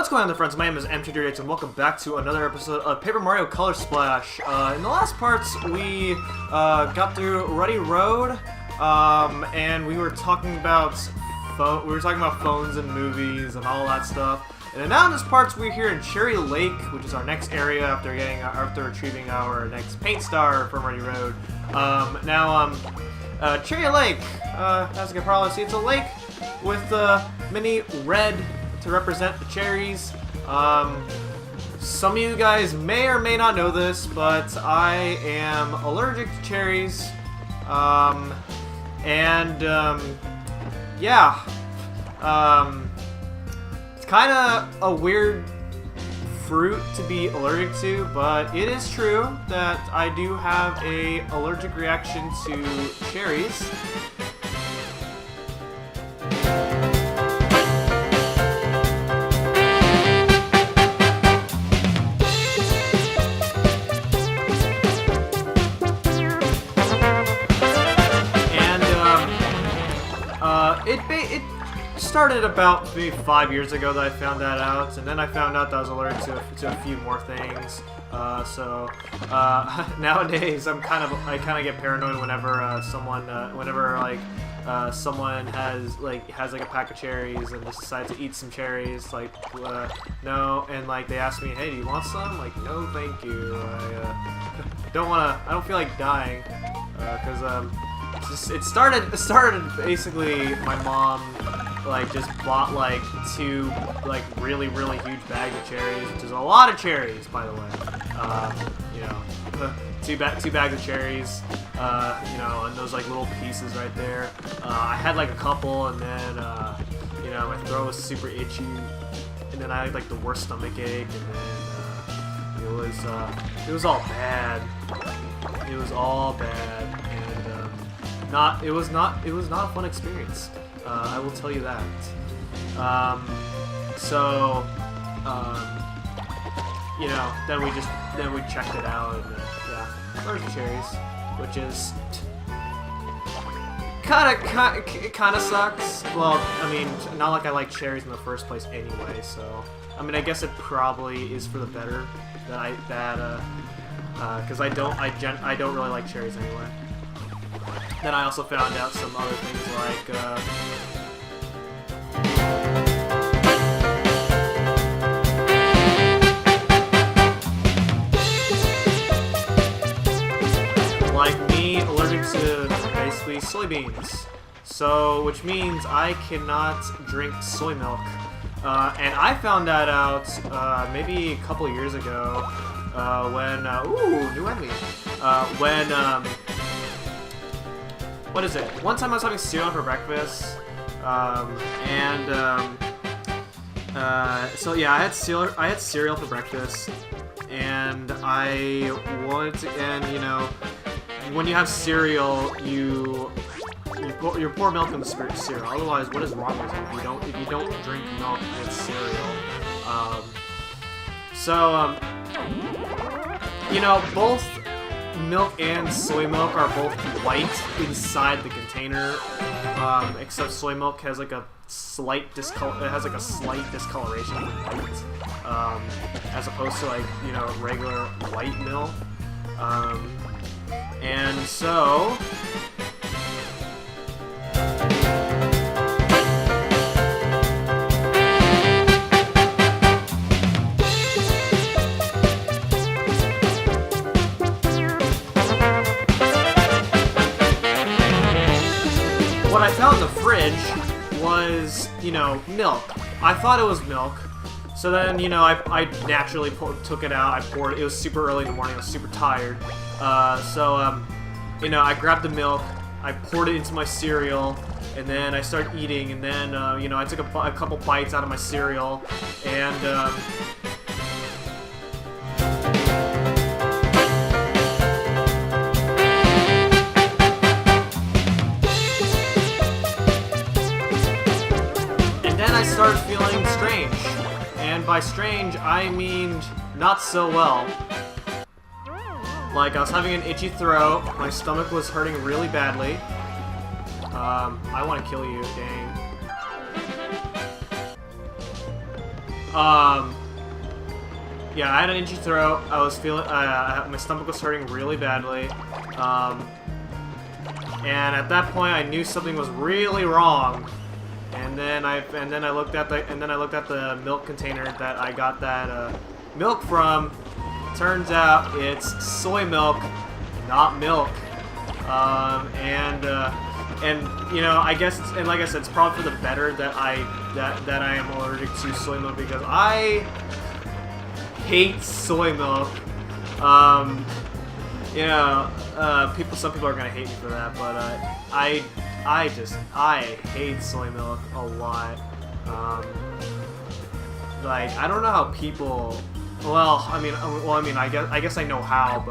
What's going on, friends? My name is M238 and welcome back to another episode of Paper Mario Color Splash. In the last parts, we got through Ruddy Road, and we were talking about phones and movies and all that stuff. And now in this part, we're here in Cherry Lake, which is our next area after retrieving our next paint star from Ruddy Road. Cherry Lake, as you can probably see, it's a lake with many red to represent the cherries. Some of you guys may or may not know this, but I am allergic to cherries. It's kind of a weird fruit to be allergic to, but it is true that I do have a allergic reaction to cherries. It started about maybe 5 years ago that I found that out, and then I found out that I was allergic to a few more things. Nowadays I kind of get paranoid whenever someone has a pack of cherries and just decides to eat some cherries. No, and they ask me, hey, do you want some? I'm like, no, thank you. I don't feel like dying, because it started basically my mom just bought two really huge bags of cherries, which is a lot of cherries, by the way. Two bags of cherries, and those little pieces right there. I had a couple, and then my throat was super itchy, and then I had the worst stomach ache, and then it was all bad. It was all bad, and it was not a fun experience. I will tell you that. Then we checked it out, and there's the cherries, which is kind of sucks. Well, I mean, not like I like cherries in the first place anyway. So, I mean, I guess it probably is for the better because I don't really like cherries anyway. Then I also found out some other things like me allergic to basically soybeans. So, which means I cannot drink soy milk. And I found that out maybe a couple years ago when new enemy. What is it? One time I was having cereal for breakfast, so yeah, I had cereal for breakfast, and I wanted to, when you have cereal, you pour milk in the cereal. Otherwise, what is wrong with it? If you don't drink milk with cereal, both milk and soy milk are both white inside the container, except soy milk has a slight discoloration of white, as opposed to regular white milk, and so what I found in the fridge was, milk. I thought it was milk. So then, I naturally took it out. I poured it. It was super early in the morning. I was super tired. I grabbed the milk. I poured it into my cereal. And then I started eating. And then, I took a couple bites out of my cereal. And, I started feeling strange, and by strange I mean not so well. I was having an itchy throat, my stomach was hurting really badly. I want to kill you, dang. Yeah, I had an itchy throat. I was feeling, my stomach was hurting really badly. And at that point, I knew something was really wrong. And then I looked at the milk container that I got that milk from. Turns out it's soy milk, not milk. And you know, I guess, and like I said, it's probably for the better that I am allergic to soy milk, because I hate soy milk. You know, some people are gonna hate me for that, but I hate soy milk a lot. Like, I don't know how people. Well, I mean, I guess I know how,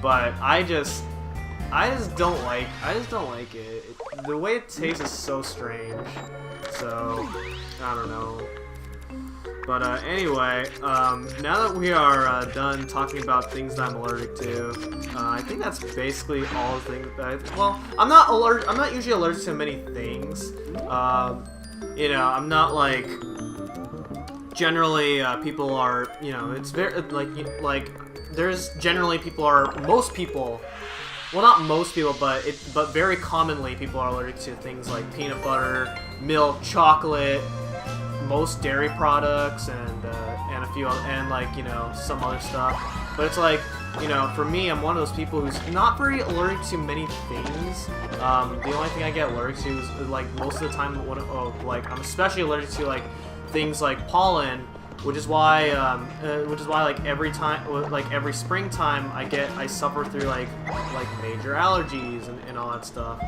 but I just don't like it. The way it tastes is so strange. So, I don't know. But anyway, now that we are done talking about things that I'm allergic to, I think that's basically all the things that well, I'm not usually allergic to many things. You know, I'm not like. Generally, people are, you know, it's very, like, there's generally most people, well, not most people, but very commonly people are allergic to things like peanut butter, milk, chocolate, most dairy products, and a few, and like, you know, some other stuff. But it's like, you know, for me, I'm one of those people who's not very allergic to many things. The only thing I get allergic to is, like, most of the time, like, I'm especially allergic to, like, things like pollen, which is why like every springtime I suffer through like major allergies and all that stuff,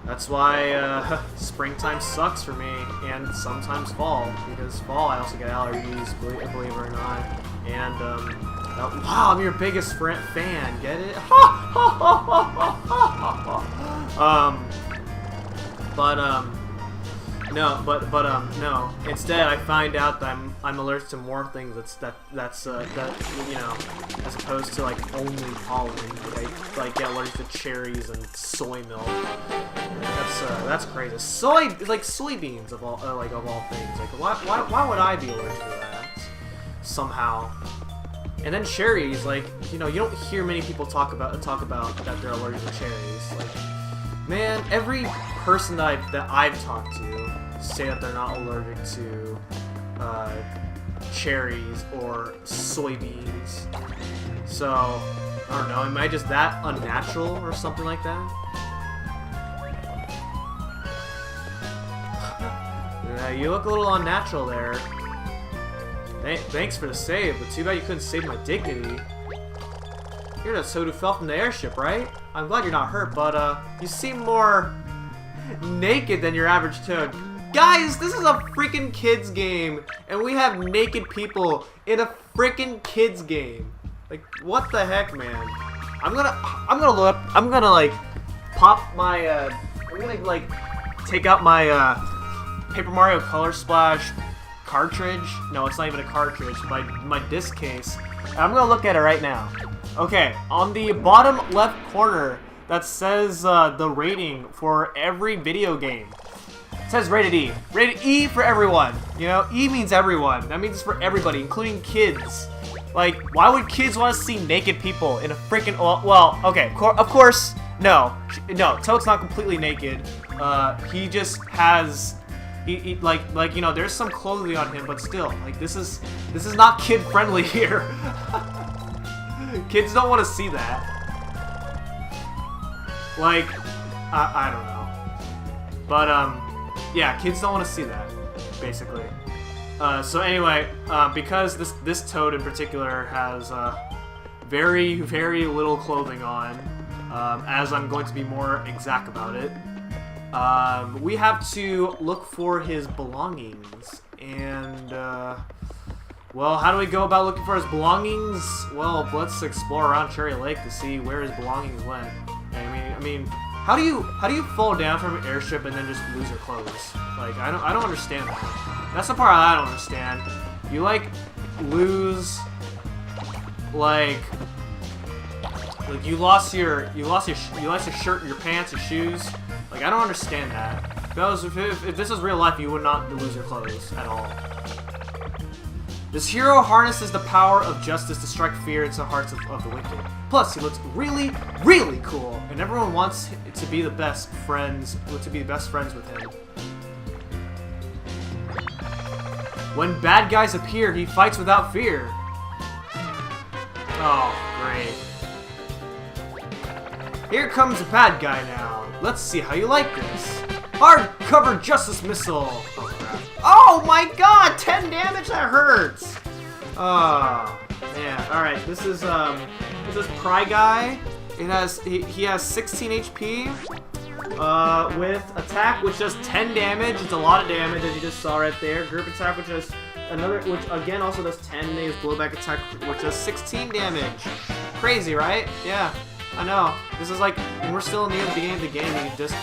that's why springtime sucks for me, and sometimes fall, because fall I also get allergies, believe it or not, and wow, I'm your biggest fan, get it? No. Instead, I find out that I'm allergic to more things. That's you know, as opposed to like only pollen. Like get allergic to cherries and soy milk. That's crazy. It's like soybeans of all things. Like why would I be allergic to that somehow? And then cherries, like, you know, you don't hear many people talk about that they're allergic to cherries. Like, man, every person that I've talked to say that they're not allergic to cherries or soybeans. So, I don't know, am I just that unnatural or something like that? Yeah, you look a little unnatural there. Thanks for the save, but too bad you couldn't save my dignity. You're the toad who fell from the airship, right? I'm glad you're not hurt, but you seem more naked than your average toad. Guys, this is a freaking kids game, and we have naked people in a freaking kids game. Like, what the heck, man? I'm gonna like pop my I'm gonna like take out my Paper Mario Color Splash cartridge. No, it's not even a cartridge. My disc case. And I'm gonna look at it right now. Okay, on the bottom left corner, that says the rating for every video game. It says rated E. Rated E for everyone. You know, E means everyone. That means it's for everybody, including kids. Like, why would kids want to see naked people in a freaking... Well, okay, of course, no. No, Toad's not completely naked. He just has... He like, you know, there's some clothing on him, but still, like, this is not kid-friendly here. Kids don't want to see that. Like, I don't know. But, yeah, kids don't want to see that, basically. So anyway, because this Toad in particular has very, very little clothing on, as I'm going to be more exact about it, we have to look for his belongings. And, well, how do we go about looking for his belongings? Well, let's explore around Cherry Lake to see where his belongings went. I mean, how do you fall down from an airship and then just lose your clothes? Like, I don't understand that. That's the part I don't understand. You like lose, like you lost your shirt, your pants, your shoes. Like, I don't understand that. If this was real life, you would not lose your clothes at all. This hero harnesses the power of justice to strike fear into the hearts of the wicked. Plus, he looks really, really cool, and everyone wants to be the best friends. To be best friends with him. When bad guys appear, he fights without fear. Oh, great. Here comes a bad guy now. Let's see how you like this. Hardcover Justice Missile. Oh, crap. Oh my god! 10 damage? That hurts! Oh, man. Alright, this is Pry Guy. He has 16 HP. With attack, which does 10 damage. It's a lot of damage, as you just saw right there. Group attack, which does which again also does 10. And his blowback attack, which does 16 damage. Crazy, right? Yeah, I know. This is like when we're still in the beginning of the game, and he does a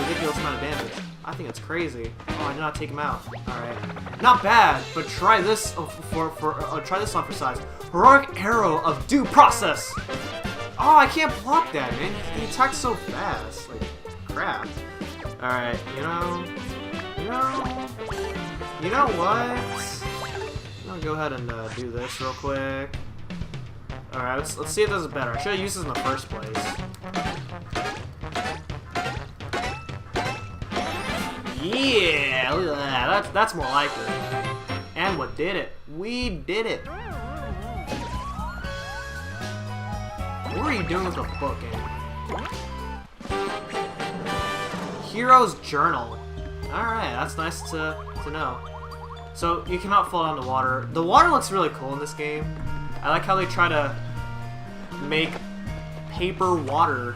ridiculous amount of damage. I think it's crazy. Oh, I did not take him out. All right, not bad, but try this try this on for size. Heroic Arrow of Due Process. Oh, I can't block that, man. He attacks so fast. Like, crap. Alright, you know what? I'll go ahead and do this real quick. Alright, let's see if this is better. I should have used this in the first place. Yeah, look at that. That's more like it. And what did it? We did it. What are you doing with the book, Hero's Journal. Alright, that's nice to know. So, you cannot fall down the water. The water looks really cool in this game. I like how they try to make paper water.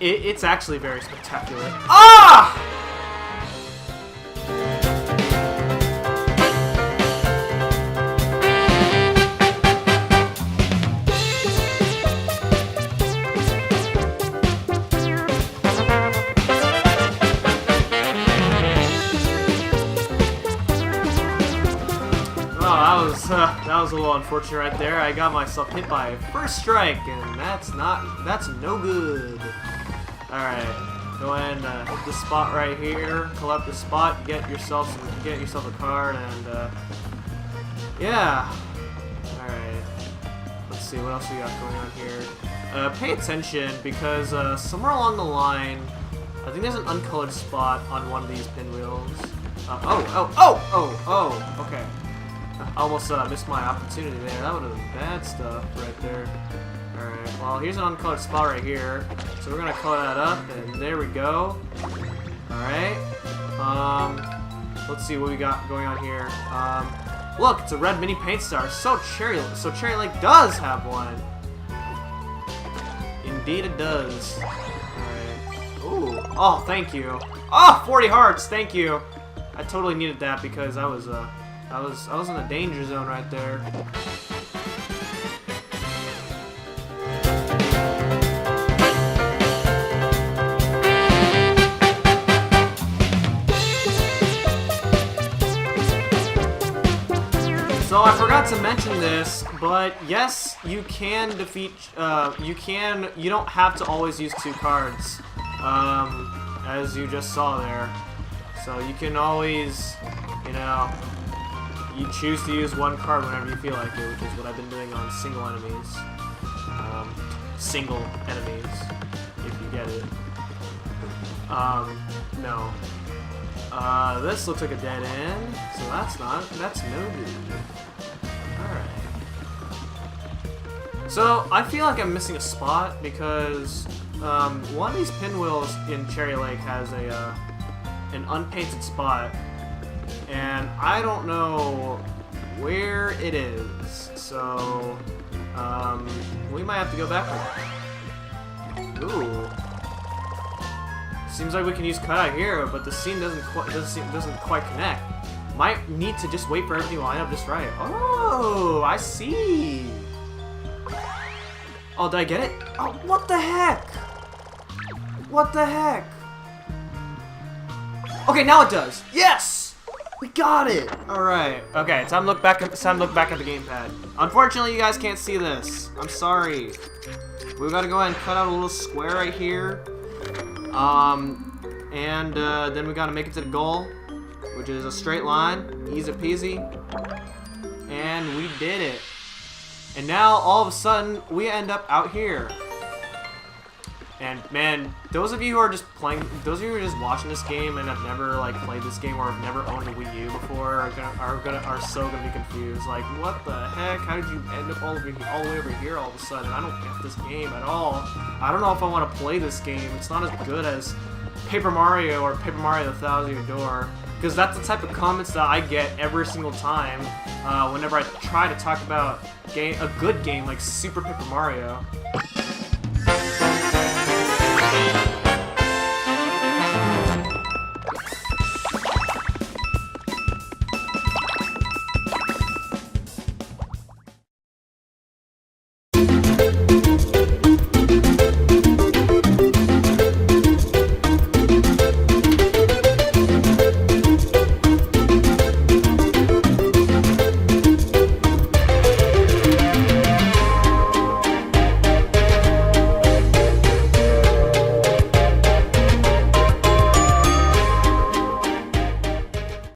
It's actually very spectacular. Ah! That was a little unfortunate right there. I got myself hit by a first strike, and that's no good. Alright, go ahead and hit the spot right here, collect the spot, get yourself a card, and yeah. Alright, let's see what else we got going on here. Pay attention, because somewhere along the line, I think there's an uncolored spot on one of these pinwheels. Okay. I almost missed my opportunity there. That would have been bad stuff right there. Alright, well, here's an uncolored spot right here. So we're going to color that up, and there we go. Alright. Let's see what we got going on here. Look, it's a red mini paint star. So Cherry Lake does have one. Indeed it does. Alright. Ooh. Oh, thank you. Oh, 40 hearts. Thank you. I totally needed that because I was in a danger zone right there. So I forgot to mention this, but yes, you can defeat. You don't have to always use 2 cards, as you just saw there. So you can always, you choose to use 1 card whenever you feel like it, which is what I've been doing on single enemies. If you get it. No. This looks like a dead end, so that's no good. Alright. So, I feel like I'm missing a spot because, one of these pinwheels in Cherry Lake has an unpainted spot, and I don't know where it is, so we might have to go back for that. Ooh, seems like we can use cutout here, but the scene doesn't quite connect. Might need to just wait for everything to line up just right. Oh, I see. Oh, did I get it? Oh, what the heck? What the heck? Okay, now it does. Yes! We got it! Alright. Okay, time to look back at the gamepad. Unfortunately, you guys can't see this. I'm sorry. We gotta go ahead and cut out a little square right here. And then we gotta make it to the goal, which is a straight line, easy peasy. And we did it. And now, all of a sudden, we end up out here. And man, those of you who are just playing, those of you who are just watching this game and have never like played this game or have never owned a Wii U before are so gonna be confused. Like, what the heck? How did you end up all the way over here all of a sudden? I don't get this game at all. I don't know if I want to play this game. It's not as good as Paper Mario or Paper Mario: The Thousand Year Door, because that's the type of comments that I get every single time whenever I try to talk about a good game like Super Paper Mario.